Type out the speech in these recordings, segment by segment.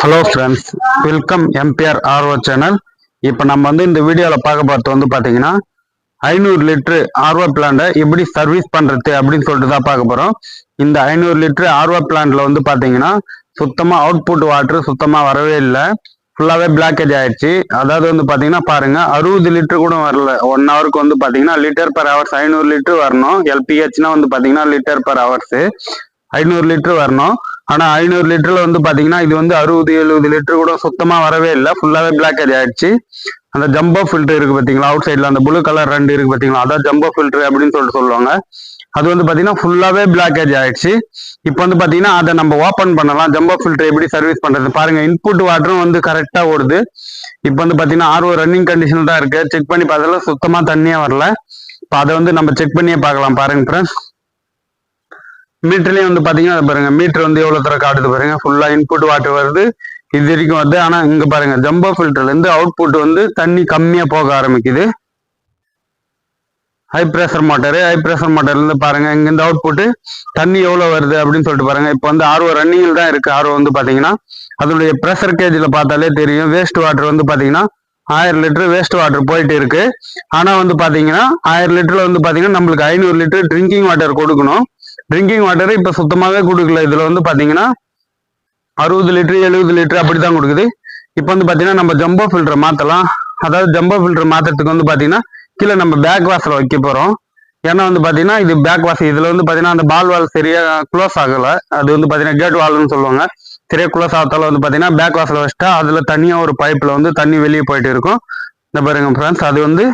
Hello friends, welcome MBR RO channel. இப்போ நம்ம இந்த வீடியோவில் பார்க்க பார்த்து பார்த்தீங்கன்னா 500 லிட்டரு ஆர்ஓ பிளான்ட்டை எப்படி சர்வீஸ் பண்ணுறது அப்படின்னு சொல்லிட்டு தான் பார்க்க போகிறோம். இந்த 500 லிட்டரு ஆர்ஓ பிளான்ட்ல பார்த்தீங்கன்னா சுத்தமாக அவுட்புட் வாட்டர் சுத்தமாக வரவே இல்லை, ஃபுல்லாகவே பிளாக்கேஜ் ஆயிடுச்சு. அதாவது பார்த்தீங்கன்னா பாருங்க, 60 லிட்டரு கூட வரல. 1 ஹவருக்கு பார்த்தீங்கன்னா லிட்டர் பர் ஹவர்ஸ் 500 லிட்டரு வரணும். எல்பிஹெச்னா பார்த்தீங்கன்னா லிட்டர் பர் ஹவர்ஸ் 500 லிட்டரு வரணும். ஆனா 500 லிட்டர்ல பாத்தீங்கன்னா இது 60-70 லிட்டர் கூட சுத்தமா வரவே இல்லை, ஃபுல்லாவே பிளாக்கேஜ் ஆயிடுச்சு. அந்த ஜம்போ ஃபில்டர் இருக்கு பாத்தீங்களா, அவுட் சைட்ல அந்த ப்ளூ கலர் 2 இருக்கு பாத்தீங்களா, அதான் ஜம்போ ஃபில்டர் அப்படின்னு சொல்லுவாங்க. அது பாத்தீங்கன்னா ஃபுல்லாவே பிளாக்கேஜ் ஆயிடுச்சு. இப்போ பாத்தீங்கன்னா அதை நம்ம ஓப்பன் பண்ணலாம். ஜம்போ ஃபில்டர் எப்படி சர்வீஸ் பண்றது பாருங்க. இன்புட் வாட்டரும் கரெக்டா ஓடுது. இப்போ பாத்தீங்கன்னா ஆர்ஓ ரன்னிங் கண்டிஷன் தான் இருக்கு. செக் பண்ணி பார்த்ததுல சுத்தமா தண்ணியே வரல. இப்போ அதை நம்ம செக் பண்ணியே பார்க்கலாம் பாருங்க ஃப்ரெண்ட்ஸ். மீட்டர்லயும் பாத்தீங்கன்னா பாருங்க, மீட்டர் எவ்வளவு தர காட்டுது பாருங்க. ஃபுல்லா இன்புட் வாட்டர் வருது, இது வரைக்கும் வருது. ஆனா இங்க பாருங்க, ஜம்போ ஃபில்டர்ல இருந்து அவுட்புட் தண்ணி கம்மியா போக ஆரம்பிக்குது. ஹை பிரஷர் மோட்டர்ல இருந்து பாருங்க, இங்க இந்த அவுட்புட் தண்ணி எவ்வளவு வருது அப்படின்னு சொல்லிட்டு பாருங்க. இப்போ ஆர்ஓ ரன்னிங்ல தான் இருக்கு. ஆர்ஓ பாத்தீங்கன்னா அதனுடைய பிரஷர் கேஜ்ல பார்த்தாலே தெரியும். வேஸ்ட் வாட்டர் பாத்தீங்கன்னா 1000 லிட்டர் வேஸ்ட் வாட்டர் போயிட்டு இருக்கு. ஆனா பாத்தீங்கன்னா 1000 லிட்டர்ல பாத்தீங்கன்னா நம்மளுக்கு 500 லிட்டர் ட்ரிங்கிங் வாட்டர் கொடுக்கணும். ட்ரிங்கிங் வாட்டர் இப்ப சுத்தமாவே கொடுக்கல. இதுல பாத்தீங்கன்னா 60 லிட்டர் 70 லிட்டர் அப்படிதான் கொடுக்குது. இப்போ பாத்தீங்கன்னா நம்ம ஜம்போ ஃபில்டர் மாத்தலாம். அதாவது ஜம்போ ஃபில்டர் மாத்துறதுக்கு பாத்தீங்கன்னா கீழே நம்ம பேக் வாசல வைக்க போறோம். ஏன்னா பாத்தீங்கன்னா இது பேக் வாசல். இதுல பாத்தீங்கன்னா அந்த பால் வால் சரியா க்ளோஸ் ஆகல. அது பாத்தீங்கன்னா கேட் வால்னு சொல்லுவாங்க. சரியா க்ளோஸ் ஆகத்தால பாத்தீங்கன்னா பேக் வாசல வச்சுட்டா அதுல தனியா ஒரு பைப்ல தண்ணி வெளியே போயிட்டு இருக்கும். இந்த பாருங்க ஃப்ரெண்ட்ஸ், அது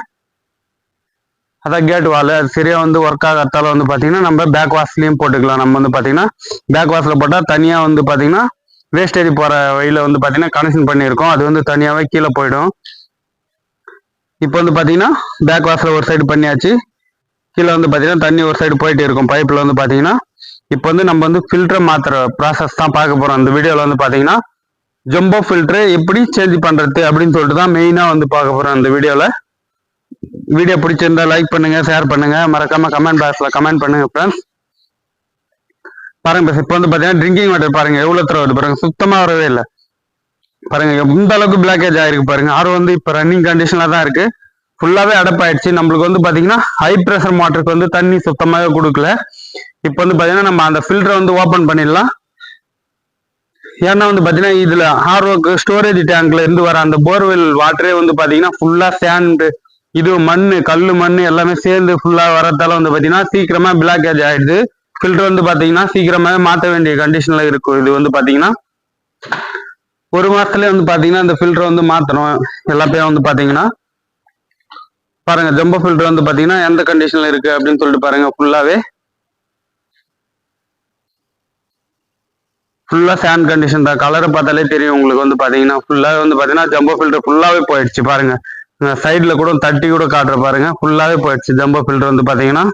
அதான் கேட் வால். அது சரியா ஒர்க் ஆகிறதால பாத்தீங்கன்னா நம்ம பேக் வாஷ்லயும் போட்டுக்கலாம். நம்ம பாத்தீங்கன்னா பேக் வாஷ்ல போட்டா தனியா பாத்தீங்கன்னா வேஸ்டேஜ் போற வழியில பாத்தீங்கன்னா கனெக்ஷன் பண்ணியிருக்கோம். அது தனியாவே கீழே போயிடும். இப்போ பாத்தீங்கன்னா பேக் வாஷ்ல ஒரு சைடு பண்ணியாச்சு. கீழே பாத்தீங்கன்னா தண்ணி ஒரு சைடு போயிட்டு இருக்கும் பைப்ல பாத்தீங்கன்னா. இப்போ நம்ம ஃபில்டர் மாத்துற ப்ராசஸ் தான் பார்க்க போறோம். இந்த வீடியோல பாத்தீங்கன்னா ஜம்போ ஃபில்டர் எப்படி சேஞ்ச் பண்றது அப்படின்னு சொல்லிட்டு தான் மெயினா பார்க்க போறோம் இந்த வீடியோல. வீடியோ பிடிச்சிருந்தா லைக் பண்ணுங்க, ஷேர் பண்ணுங்க, மறக்காம கமெண்ட் பாக்ஸ்ல கமெண்ட் பண்ணுங்க ஃப்ரெண்ட்ஸ். பாருங்க இப்போ பாத்தீங்கன்னா ட்ரிங்கிங் வாட்டர் பாருங்க எவ்வளவு தர வருது பாருங்க, சுத்தமா வரவே இல்லை பாருங்க. எந்த அளவுக்கு பிளாக்கேஜ் ஆயிருக்கு பாருங்க. ஆர்ஓ இப்ப ரன்னிங் கண்டிஷன்ல தான் இருக்கு. ஃபுல்லாவே அடப்பாயிடுச்சு. நம்மளுக்கு பாத்தீங்கன்னா ஹை பிரஷர் மோட்டருக்கு தண்ணி சுத்தமாவே கொடுக்கல. இப்போ பாத்தீங்கன்னா நம்ம அந்த ஃபில்டரை ஓபன் பண்ணிடலாம். ஏன்னா பாத்தீங்கன்னா இதுல ஆர்ஓக்கு ஸ்டோரேஜ் டேங்க்ல இருந்து வர அந்த போர்வெல் வாட்டரே பாத்தீங்கன்னா ஃபுல்லா சேண்ட், இது மண்ணு, கல்லு மண்ணு எல்லாமே சேர்ந்து ஃபுல்லா வரதால பாத்தீங்கன்னா சீக்கிரமா பிளாக்கேஜ் ஆயிடுது. ஃபில்டர் பாத்தீங்கன்னா சீக்கிரமாவே மாற்ற வேண்டிய கண்டிஷன்ல இருக்கும். இது பாத்தீங்கன்னா 1 மாசத்துலயே பாத்தீங்கன்னா இந்த ஃபில்டர் மாத்தணும் எல்லாத்தையும் பாத்தீங்கன்னா. பாருங்க ஜம்போ ஃபில்டர் பாத்தீங்கன்னா எந்த கண்டிஷன்ல இருக்கு அப்படின்னு சொல்லிட்டு பாருங்க. ஃபுல்லா சேண்ட் கண்டிஷன் தான். கலரை பார்த்தாலே தெரியும் உங்களுக்கு. பாத்தீங்கன்னா ஃபுல்லா பாத்தீங்கன்னா ஜம்போ ஃபில்டர் ஃபுல்லாவே போயிடுச்சு பாருங்க. சைட்ல கூட தட்டி கூட காட்டுற பாருங்க, ஃபுல்லாவே போயிடுச்சு. ஜம்போ ஃபில்டர் பாத்தீங்கன்னா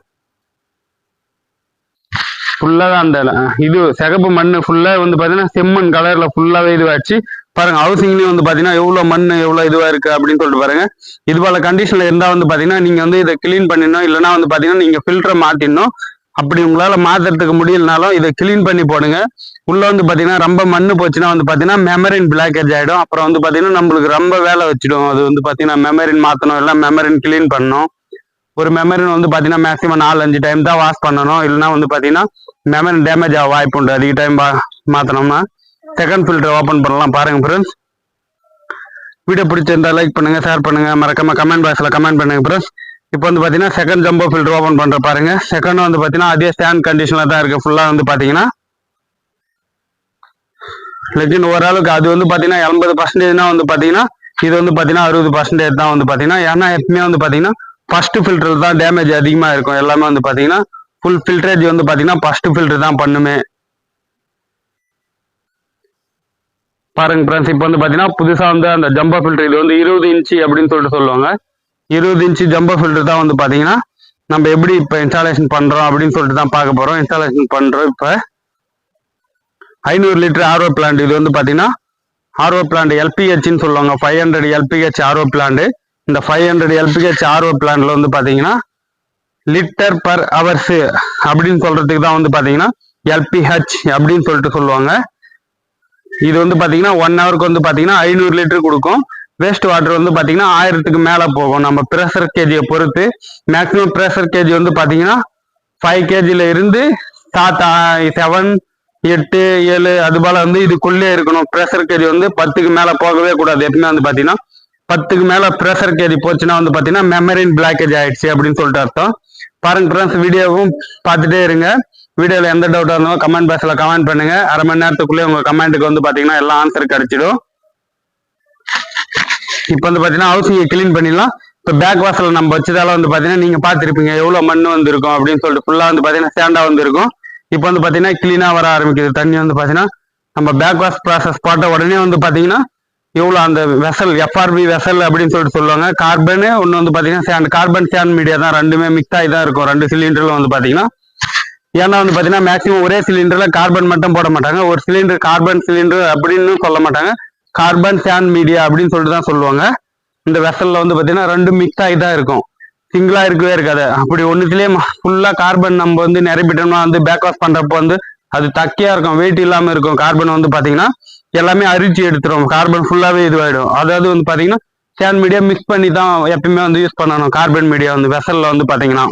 ஃபுல்லாவே அந்த இது சிகப்பு மண்ணு ஃபுல்லா பாத்தீங்கன்னா செம்மண் கலர்ல ஃபுல்லாவே இதுவாச்சு பாருங்க. ஹவுசிங்லயும் பாத்தீங்கன்னா எவ்வளவு மண் எவ்வளவு இதுவா இருக்கு அப்படின்னு சொல்லிட்டு பாருங்க. இது போல கண்டிஷன்ல இருந்தா பாத்தீங்கன்னா நீங்க இதை கிளீன் பண்ணிடணும். இல்லைன்னா பாத்தீங்கன்னா நீங்க ஃபில்டரை மாத்திடணும். அப்படி உங்களால மாத்துறதுக்கு முடியலனாலும் இதை கிளீன் பண்ணி போடுங்க. உள்ள பாத்தீங்கன்னா ரொம்ப மண்ணு போச்சுன்னா பாத்தீங்கன்னா மெமரின் பிளாக்கேஜ் ஆயிடும். அப்புறம் பாத்தீங்கன்னா நம்மளுக்கு ரொம்ப வேலை வச்சிடும். அது பாத்தீங்கன்னா மெமரின் மாத்தணும், எல்லாம் மெமரின் கிளீன் பண்ணணும். ஒரு மெமரின் பாத்தீங்கன்னா மேக்சிமம் 4-5 டைம் தான் வாஷ் பண்ணணும். இல்லைன்னா பாத்தீங்கன்னா மெமரின் டேமேஜ் ஆக வாய்ப்பு உண்டு. அதிக டைம் மாத்தணும்னா செகண்ட் ஃபில்டர் ஓபன் பண்ணலாம். பாருங்க ஃப்ரெண்ட்ஸ், வீடியோ பிடிச்சிருந்தா லைக் பண்ணுங்க, ஷேர் பண்ணுங்க, மறக்காம கமெண்ட் பாக்ஸ்ல கமெண்ட் பண்ணுங்க ஃப்ரெண்ட்ஸ். இப்போ பாத்தீங்கன்னா செகண்ட் ஜம்போ ஃபில்டர் ஓபன் பண்ற பாருங்க. செகண்ட் பாத்தீங்கன்னா அதே ஸ்டாண்ட் கண்டிஷன்ல தான் இருக்கு. ஃபுல்லா பாத்தீங்கன்னா லெஜின் ஓரளவுக்கு அது பாத்தீங்கன்னா 80% பாத்தீங்கன்னா இது பாத்தீங்கன்னா 60% தான் பாத்தீங்கன்னா. ஏன்னா எப்பவுமே பாத்தீங்கன்னா ஃபர்ஸ்ட் ஃபில்டர் தான் டேமேஜ் அதிகமா இருக்கும். எல்லாமே பாத்தீங்கன்னா ஃபுல் ஃபில்டரேஜ் பாத்தீங்கன்னா ஃபர்ஸ்ட் ஃபில்டர் தான் பண்ணுமே. பாருங்க ஃப்ரெண்ட்ஸ், இப்போ பாத்தீங்கன்னா புதுசா அந்த ஜம்போ ஃபில்டர் இது 20 இன்ச்சு அப்படின்னு சொல்லிட்டு சொல்லுவாங்க. 20 இன்ச்சு ஜம்போ ஃபில்டர் தான் பாத்தீங்கன்னா நம்ம எப்படி இப்ப இன்ஸ்டாலேஷன் பண்றோம் அப்படின்னு சொல்லிட்டு தான் பார்க்க போறோம். இன்ஸ்டாலேஷன் பண்றோம். இப்ப 500 லிட்டர் ஆர்ஓ பிளான்ட். இது பாத்தீங்கன்னா ஆர்ஓ பிளான்ட் எல்பிஹெச்ன்னு சொல்லுவாங்க. 500 எல்பிஹெச் ஆர்ஓ பிளான்ட். இந்த 500 எல்பிஹெச் ஆர்ஓ பிளான்ட்ல பாத்தீங்கன்னா லிட்டர் பர் ஹவர்ஸ் அப்படின்னு சொல்றதுக்கு தான் பாத்தீங்கன்னா எல்பிஹெச் அப்படின்னு சொல்லிட்டு சொல்லுவாங்க. இது வந்து பாத்தீங்கன்னா 1 ஹவருக்கு வந்து பாத்தீங்கன்னா 500 லிட்டர் கொடுக்கும். வேஸ்ட் வாட்டர் வந்து பாத்தீங்கன்னா 1000க்கு மேல போகும். நம்ம பிரஷர் கேஜியை பொறுத்து மேக்ஸிமம் பிரஷர் கேஜி வந்து பாத்தீங்கன்னா 5 கேஜில இருந்து 7, 8, 7 அது போல வந்து இதுக்குள்ளே இருக்கணும். பிரஷர் கேஜி வந்து 10க்கு மேல போகவே கூடாது. எப்பவுமே வந்து பாத்தீங்கன்னா 10க்கு மேல பிரஷர் கேஜி போச்சுன்னா வந்து பாத்தீங்கன்னா மெமரின் பிளாக்கேஜ் ஆயிடுச்சு அப்படின்னு சொல்லிட்டு அர்த்தம். பாருங்க ஃப்ரெண்ட்ஸ், வீடியோவும் பார்த்துட்டே இருங்க. வீடியோல எந்த டவுட்டா இருந்தாலும் கமெண்ட் பாக்ஸ்ல கமெண்ட் பண்ணுங்க. அரை மணி நேரத்துக்குள்ளே உங்க கமெண்ட்டுக்கு வந்து பாத்தீங்கன்னா எல்லா ஆன்சர் கிடைச்சிடும். இப்போ வந்து பாத்தீங்கன்னா ஹவுசிங்கை கிளீன் பண்ணிடலாம். இப்போ பேக் வாசல் நம்ம வச்சதால வந்து பாத்தீங்கன்னா நீங்க பாத்துருப்பீங்க எவ்வளவு மண் வந்திருக்கும் அப்படின்னு சொல்லிட்டு ஃபுல்லா வந்து பாத்தீங்கன்னா சேண்டா வந்திருக்கும். இப்போ வந்து பாத்தீங்கன்னா கிளீனா வர ஆரம்பிக்குது. தண்ணி வந்து பாத்தீங்கன்னா நம்ம பேக் வாஷ் ப்ராசஸ் போட்ட உடனே வந்து பாத்தீங்கன்னா எவ்வளவு அந்த வெசல் எஃப்ஆர்பி வெசல் அப்படின்னு சொல்லிட்டு சொல்லுவாங்க. கார்பனு ஒன்னு வந்து பாத்தீங்கன்னா சேண்ட், கார்பன் சேண்ட் மீடியா தான் ரெண்டுமே மிக்ஸ் ஆகி தான் இருக்கும் 2 சிலிண்டர்ல வந்து பாத்தீங்கன்னா. ஏன்னா வந்து பாத்தீங்கன்னா மேக்சிமம் ஒரே சிலிண்டர்ல கார்பன் மட்டும் போட மாட்டாங்க. ஒரு சிலிண்டர் கார்பன் சிலிண்டர் அப்படின்னு சொல்ல மாட்டாங்க, கார்பன் சேண்ட் மீடியா அப்படின்னு சொல்லிட்டு தான் சொல்லுவாங்க. இந்த வெசல்ல வந்து பாத்தீங்கன்னா 2 மிக்ஸ் ஆகி தான் இருக்கும், சிங்கிளா இருக்கவே இருக்காது. அப்படி ஒண்ணுத்திலேயே ஃபுல்லா கார்பன் நம்ம வந்து நிரப்பிட்டோம்னா வந்து பேக் வாஷ் பண்றப்போ வந்து அது தக்கையா இருக்கும், வெயிட் இல்லாம இருக்கும். கார்பன் வந்து பாத்தீங்கன்னா எல்லாமே அரிச்சு எடுத்துரும், கார்பன் ஃபுல்லாவே இதுவாயிடும். அதாவது வந்து பாத்தீங்கன்னா சேண்ட் மீடியா மிக்ஸ் பண்ணி தான் எப்பயுமே வந்து யூஸ் பண்ணணும். கார்பன் மீடியா வந்து வெசல்ல வந்து பாத்தீங்கன்னா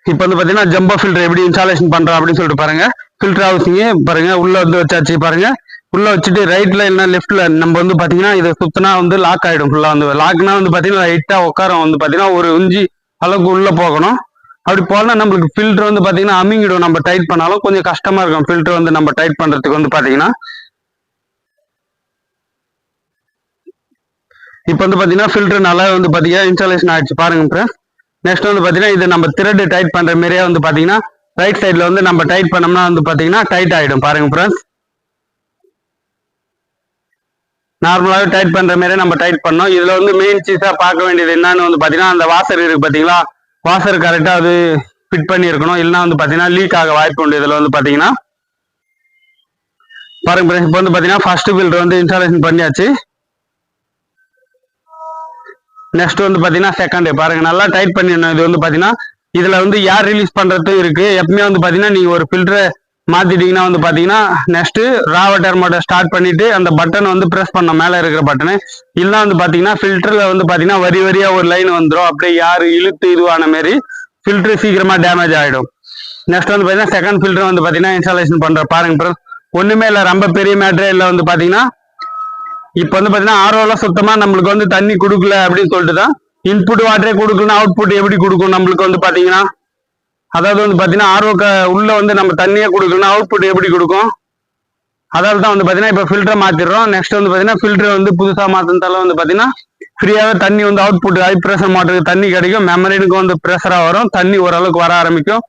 இப்போ வந்து பாத்தீங்கன்னா ஜம்போ ஃபில்டர் எப்படி இன்ஸ்டாலேஷன் பண்றோம் அப்படின்னு சொல்லிட்டு பாருங்க. ஃபில்டர் ஹவுசிங்க பாருங்க உள்ள வந்து வச்சாச்சு. பாருங்க உள்ள வச்சுட்டு ரைட்ல இல்லைன்னா லெஃப்ட்ல நம்ம வந்து பாத்தீங்கன்னா இதை சுத்தினா வந்து லாக் ஆயிடும். ஃபுல்லா வந்து லாக்னா வந்து பாத்தீங்கன்னா லைட்டா உட்காரம் வந்து பாத்தீங்கன்னா ஒரு இன்ச்சி அளவுக்கு உள்ள போகணும். அப்படி போனா நம்மளுக்கு ஃபில்டர் வந்து பாத்தீங்கன்னா அமிங்கிடும். நம்ம டைட் பண்ணாலும் கொஞ்சம் கஷ்டமா இருக்கும் ஃபில்டர் வந்து நம்ம டைட் பண்றதுக்கு வந்து பாத்தீங்கன்னா. இப்போ வந்து பாத்தீங்கன்னா ஃபில்டர் நல்லா வந்து பாத்தீங்கன்னா இன்ஸ்டாலேஷன் ஆயிடுச்சு பாருங்க ஃப்ரெண்ட்ஸ். நெக்ஸ்ட் வந்து பாத்தீங்கன்னா இது நம்ம த்ரெட் டைட் பண்ற மாதிரியே வந்து பாத்தீங்கன்னா ரைட் சைட்ல வந்து நம்ம டைட் பண்ணோம்னா வந்து பாத்தீங்கன்னா டைட் ஆயிடும். பாருங்க ஃப்ரெண்ட்ஸ், நார்மலாவே டைட் பண்ற மாதிரியே நம்ம டைட் பண்ணோம். இதுல வந்து மெயின் சீஸா பார்க்க வேண்டியது என்னன்னு வந்து பாத்தீங்கன்னா அந்த வாசர் இருக்கு பாத்தீங்களா, வாசர் கரெக்டா அது ஃபிட் பண்ணி இருக்கணும். இல்லைன்னா வந்து பாத்தீங்கன்னா லீக் ஆக வாய்ப்பு உண்டு. இதுல வந்து பாத்தீங்கன்னா பாருங்க ஃப்ரெண்ட்ஸ், இப்போ வந்து பாத்தீங்கன்னா ஃபர்ஸ்ட் ஃபில்டர் வந்து இன்ஸ்டாலேஷன் பண்ணியாச்சு. நெக்ஸ்ட் வந்து பாத்தீங்கன்னா செகண்ட் பாருங்க நல்லா டைட் பண்ணிடணும். இது வந்து பாத்தீங்கன்னா இதுல வந்து ஏர் ரிலீஸ் பண்றதும் இருக்கு. எப்பவுமே வந்து பாத்தீங்கன்னா நீங்க ஒரு ஃபில்டரை மாத்திட்டீங்கன்னா வந்து பாத்தீங்கன்னா நெக்ஸ்ட் ரா வாட்டர் மோட்டர் ஸ்டார்ட் பண்ணிட்டு அந்த பட்டன் வந்து பிரஸ் பண்ண மேல இருக்கிற பட்டனு. இல்லைன்னா வந்து பாத்தீங்கன்னா ஃபில்டர்ல வந்து பாத்தீங்கன்னா வரி வரியா ஒரு லைன் வந்துடும். அப்படியே யாரு இழுத்து இதுவான மாதிரி ஃபில்டர் சீக்கிரமா டேமேஜ் ஆயிடும். நெக்ஸ்ட் வந்து பாத்தீங்கன்னா செகண்ட் ஃபில்டர் வந்து பாத்தீங்கன்னா இன்ஸ்டாலேஷன் பண்ற பாருங்க. ஒண்ணுமே இல்லை, ரொம்ப பெரிய மேட்டரே இல்லை. வந்து பாத்தீங்கன்னா இப்போ வந்து பாத்தீங்கன்னா ஆர்ஓல சுத்தமா நம்மளுக்கு வந்து தண்ணி கொடுக்கல அப்படின்னு சொல்லிட்டு தான் இன்புட் வாட்டரே கொடுக்கலன்னா அவுட்புட் எப்படி கொடுக்கும் நம்மளுக்கு வந்து பாத்தீங்கன்னா. அதாவது வந்து பாத்தீங்கன்னா ஆர்ஓக்கு உள்ள வந்து நம்ம தண்ணியே கொடுக்கலன்னா அவுட்புட் எப்படி கொடுக்கும். அதாவது தான் வந்து பாத்தீங்கன்னா இப்போ ஃபில்டரை மாத்திடுறோம். நெக்ஸ்ட் வந்து பாத்தீங்கன்னா ஃபில்டர் வந்து புதுசா மாத்தினால வந்து பாத்தீங்கன்னா ஃப்ரீயாவே தண்ணி வந்து அவுட்புட் ஹை ப்ரெஷர் மோட்டருக்கு தண்ணி கிடைக்கும். மெமரினுக்கு வந்து ப்ரெஷரா வரும், தண்ணி ஓரளவுக்கு வர ஆரம்பிக்கும்.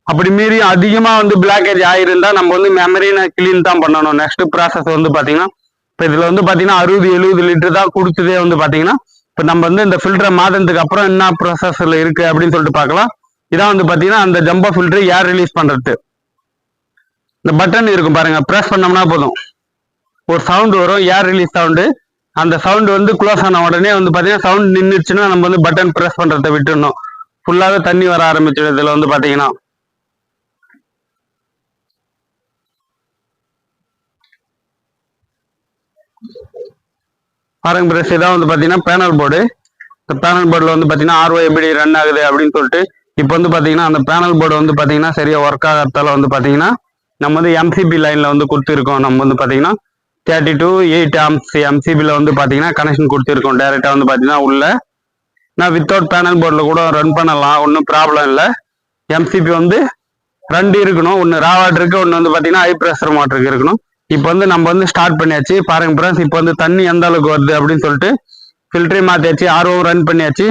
அப்படி மீறி அதிகமா வந்து பிளாக்கேஜ் ஆயிருந்தா நம்ம வந்து மெமரினை கிளீன் தான் பண்ணணும். நெக்ஸ்ட் ப்ராசஸ் வந்து பாத்தீங்கன்னா இப்போ இதுல வந்து பாத்தீங்கன்னா 60-70 லிட்டர் தான் கொடுத்ததே வந்து பாத்தீங்கன்னா. இப்போ நம்ம வந்து இந்த ஃபில்டரை மாத்தினதுக்கு அப்புறம் என்ன ப்ராசஸ்ல இருக்கு அப்படின்னு சொல்லிட்டு பார்க்கலாம். இதான் வந்து பாத்தீங்கன்னா அந்த ஜம்போ ஃபில்டர் ஏர் ரிலீஸ் பண்றது. இந்த பட்டன் இருக்கும் பாருங்க, பிரஸ் பண்ணோம்னா போதும் ஒரு சவுண்ட் வரும், ஏர் ரிலீஸ் சவுண்டு. அந்த சவுண்ட் வந்து க்ளோஸ் ஆன உடனே வந்து பாத்தீங்கன்னா சவுண்ட் நின்றுச்சுன்னா நம்ம வந்து பட்டன் பிரஸ் பண்றதை விட்டுடணும். ஃபுல்லாவே தண்ணி வர ஆரம்பிச்சிடும் இதுல வந்து பாத்தீங்கன்னா. பாருங்க பிரஸ், இதான் வந்து பாத்தீங்கன்னா பேனல் போர்டு. இந்த பேனல் போர்டில் வந்து பாத்தீங்கன்னா ஆர்ஓ எப்படி ரன் ஆகுது அப்படின்னு சொல்லிட்டு இப்போ வந்து பாத்தீங்கன்னா அந்த பேனல் போர்டு வந்து பாத்தீங்கன்னா சரியா ஒர்க் ஆகிறதால வந்து பாத்தீங்கன்னா நம்ம வந்து எம்சிபி லைன்ல வந்து கொடுத்துருக்கோம். நம்ம வந்து பாத்தீங்கன்னா 30 to 8 amps எம்சிபில வந்து பாத்தீங்கன்னா கனெக்ஷன் கொடுத்துருக்கோம். டைரக்டா வந்து பாத்தீங்கன்னா உள்ள நான் வித்தவுட் பேனல் போர்டில் கூட ரன் பண்ணலாம், ஒன்றும் ப்ராப்ளம் இல்லை. எம்சிபி வந்து 2 இருக்கணும், ஒன்று ரா வாட்டருக்கு, ஒன்று வந்து பாத்தீங்கன்னா ஹை ப்ரெஷர் மோட்டருக்கு இருக்கணும். இப்போ வந்து நம்ம வந்து ஸ்டார்ட் பண்ணியாச்சு பாருங்க ஃப்ரெண்ட்ஸ். இப்போ வந்து தண்ணி எந்த அளவுக்கு வருது அப்படின்னு சொல்லிட்டு ஃபில்டரே மாத்தியாச்சு, ஆர்ஓ ரன் பண்ணியாச்சு.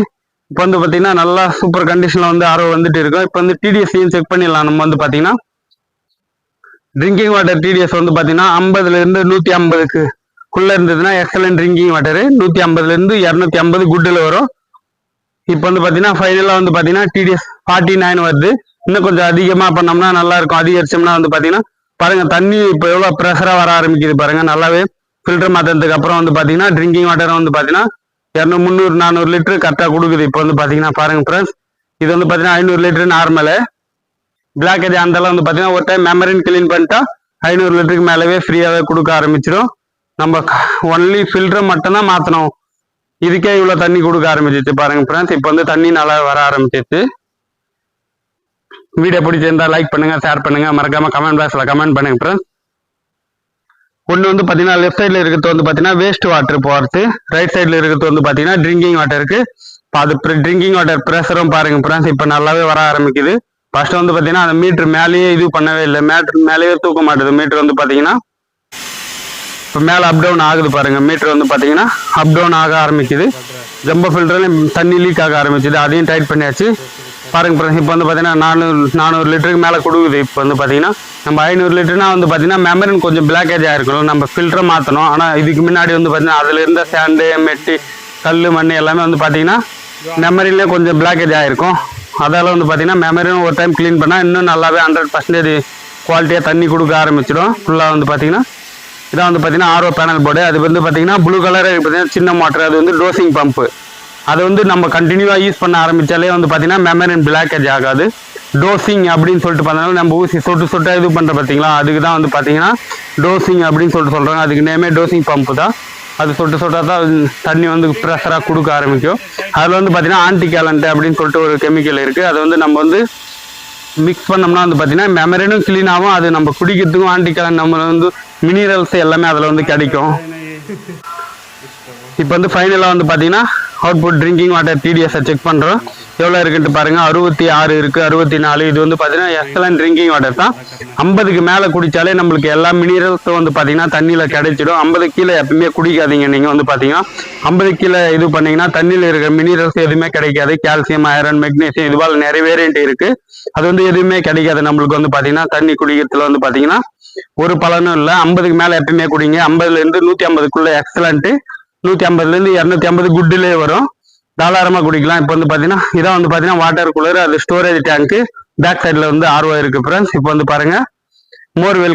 இப்போ வந்து பாத்தீங்கன்னா நல்லா சூப்பர் கண்டிஷன்ல வந்து ஆர்ஓ வந்துட்டு இருக்கும். இப்போ வந்து டிடிஎஸ் செக் பண்ணிடலாம். நம்ம வந்து பாத்தீங்கன்னா ட்ரிங்கிங் வாட்டர் டிடிஎஸ் வந்து பாத்தீங்கன்னா 50ல இருந்து 150க்குள்ள இருந்ததுன்னா எக்ஸலன்ட் ட்ரிங்கிங் வாட்டர், 150ல இருந்து 250 குட்ல வரும். இப்போ வந்து பாத்தீங்கன்னா ஃபைனலா வந்து பாத்தீங்கன்னா டிடிஎஸ் 49 வருது. இன்னும் கொஞ்சம் அதிகமா பண்ணோம்னா நல்லா இருக்கும். அதிகரிச்சோம்னா வந்து பாத்தீங்கன்னா பாருங்க தண்ணி இப்போ எவ்வளவு ப்ரெஷரா வர ஆரம்பிக்குது பாருங்க. நல்லாவே ஃபில்டர் மாத்தினதுக்கு அப்புறம் வந்து பாத்தீங்கன்னா ட்ரிங்கிங் வாட்டர் வந்து பாத்தீங்கன்னா 200, 300, 400 லிட்டர் கரெக்டா கொடுக்குது. இப்போ வந்து பாத்தீங்கன்னா பாருங்க ஃப்ரெண்ட்ஸ், இது வந்து பாத்தீங்கன்னா 500 லிட்டர் நார்மலு. பிளாக்கேஜ் அந்த வந்து பாத்தீங்கன்னா ஒரு டைம் மெமரின் கிளீன் பண்ணிட்டா 500 லிட்டருக்கு மேலவே ஃப்ரீயாவே கொடுக்க ஆரம்பிச்சிடும். நம்ம ஒன்லி ஃபில்டரை மட்டும்தான் மாற்றணும். இதுக்கே இவ்வளோ தண்ணி கொடுக்க ஆரம்பிச்சிச்சு பாருங்க ஃப்ரெண்ட்ஸ். இப்போ வந்து தண்ணி நல்லா வர ஆரம்பிச்சிச்சு. வீடியோ பிடிச்சிருந்தா லைக் பண்ணுங்க, ஷேர் பண்ணுங்க, மறக்காம கமெண்ட் பாக்ஸ்ல கமெண்ட் பண்ணுங்க ஃப்ரெண்ட்ஸ். ஒன்று வந்து பார்த்தீங்கன்னா லெஃப்ட் சைடில் இருக்கிறது வந்து பார்த்தீங்கன்னா வேஸ்ட் வாட்டர் போகிறது, ரைட் சைடில் இருக்கிறது வந்து பார்த்தீங்கன்னா ட்ரிங்கிங் வாட்டருக்கு. இப்போ அது ட்ரிங்கிங் வாட்டர் ப்ரெஷரும் பாருங்க ஃப்ரெண்ட்ஸ் இப்போ நல்லாவே வர ஆரம்பிக்குது. ஃபர்ஸ்ட் வந்து பார்த்தீங்கன்னா அந்த மீட்ரு மேலேயே இது பண்ணவே இல்லை, மேலேயே தூக்க மாட்டுது. மீட்ரு வந்து பார்த்தீங்கன்னா இப்போ மேலே அப் டவுன் ஆகுது பாருங்க. மீட்ரு வந்து பார்த்தீங்கன்னா அப் டவுன் ஆக ஆரம்பிக்குது. ஜம்போ ஃபில்டர்லையும் தண்ணி லீக் ஆக ஆரம்பிச்சுது, அதையும் டைட் பண்ணியாச்சு பாருங்க ஃப்ரெண்ட்ஸ். இப்போ வந்து பார்த்தீங்கன்னா 400 லிட்டருக்கு மேலே கொடுக்குது. இப்போ வந்து பார்த்தீங்கன்னா நம்ம 500 லிட்டர்னா வந்து பார்த்தீங்கன்னா மெமரின் கொஞ்சம் பிளாக்கேஜ் ஆகிருக்கணும், நம்ம ஃபில்டரை மாற்றணும். ஆனால் இதுக்கு முன்னாடி வந்து பார்த்தீங்கன்னா அதில் இருந்த சேண்டு மெட்டி கல் மண் எல்லாமே வந்து பார்த்தீங்கன்னா மெமரிலே கொஞ்சம் பிளாக்கேஜ் ஆகிருக்கும். அதால் வந்து பார்த்தீங்கன்னா மெமரியும் ஒரு டைம் க்ளீன் பண்ணால் இன்னும் நல்லாவே 100% குவாலிட்டியாக தண்ணி கொடுக்க ஆரம்பிச்சிடும். ஃபுல்லாக வந்து பார்த்தீங்கன்னா இதான் வந்து பார்த்தீங்கன்னா ஆர்ஓ பேனல் போர்டு. அது வந்து பார்த்தீங்கன்னா ப்ளூ கலர் பார்த்தீங்கன்னா சின்ன மோட்டர், அது வந்து டோசிங் பம்பு. அதை வந்து நம்ம கண்டினியூவாக யூஸ் பண்ண ஆரம்பித்தாலே வந்து பார்த்தீங்கன்னா மெமரின் பிளாக்கேஜ் ஆகாது. டோசிங் அப்படின்னு சொல்லிட்டு பார்த்தோம்னா நம்ம ஊசி சொட்டு இது பண்ணுற பார்த்தீங்களா, அதுக்கு தான் வந்து பார்த்தீங்கன்னா டோசிங் அப்படின்னு சொல்லிட்டு சொல்கிறாங்க. அதுக்கு நேமே டோசிங் பம்பு தான். அது சொட்டாக தான் தண்ணி வந்து ப்ரெஷராக கொடுக்க ஆரம்பிக்கும். அதில் வந்து பார்த்தீங்கன்னா ஆன்டிகேலண்ட் அப்படின்னு சொல்லிட்டு ஒரு கெமிக்கல் இருக்குது. அதை வந்து நம்ம வந்து மிக்ஸ் பண்ணோம்னா வந்து பார்த்தீங்கன்னா மெமரினும் க்ளீன் ஆகும். அது நம்ம குடிக்கிறதுக்கும் ஆன்டிகேலண்ட் நம்ம வந்து மினரல்ஸ் எல்லாமே அதில் வந்து கிடைக்கும். இப்போ வந்து ஃபைனலாக வந்து பார்த்தீங்கன்னா அவுட்புட் ட்ரிங்கிங் வாட்டர் டிடிஎஸை செக் பண்ணுறோம். எவ்வளோ இருக்குன்ட்டு பாருங்கள், 66 இருக்குது, 64. இது வந்து பார்த்தீங்கன்னா எக்ஸலன்ட் ட்ரிங்கிங் வாட்டர் தான். 50க்கு மேலே குடித்தாலே நம்மளுக்கு எல்லா மினரல்ஸும் வந்து பார்த்தீங்கன்னா தண்ணியில் கிடைச்சிடும். 50 கீழே எப்பவுமே குடிக்காதீங்க. நீங்கள் வந்து பார்த்தீங்கன்னா 50 கீழே இது பண்ணிங்கன்னா தண்ணியில் இருக்கிற மினரல்ஸ் எதுவுமே கிடைக்காது. கால்சியம், ஐரன், மெக்னீசியம் இதுவால் நிறைய வேரியன்ட் இருக்குது. அது வந்து எதுவுமே கிடைக்காது நம்மளுக்கு வந்து பார்த்தீங்கன்னா தண்ணி குடிக்கிறதுல வந்து பார்த்தீங்கன்னா ஒரு பலனும் இல்லை. 50க்கு மேலே எப்பயுமே குடிங்க. 50லேருந்து 150க்குள்ளே எக்ஸலண்ட்டு, 150லேருந்து 250 குட்டிலே வரும். தாராளமாக குடிக்கலாம். இப்போ வந்து பார்த்தீங்கன்னா இதான் வந்து பார்த்தீங்கன்னா வாட்டர் கூலர், அது ஸ்டோரேஜ் டேங்க்கு. பேக் சைடில் வந்து ஆர்ஓ இருக்குது ஃப்ரெண்ட்ஸ். இப்போ வந்து பாருங்கள் மோர் வெல்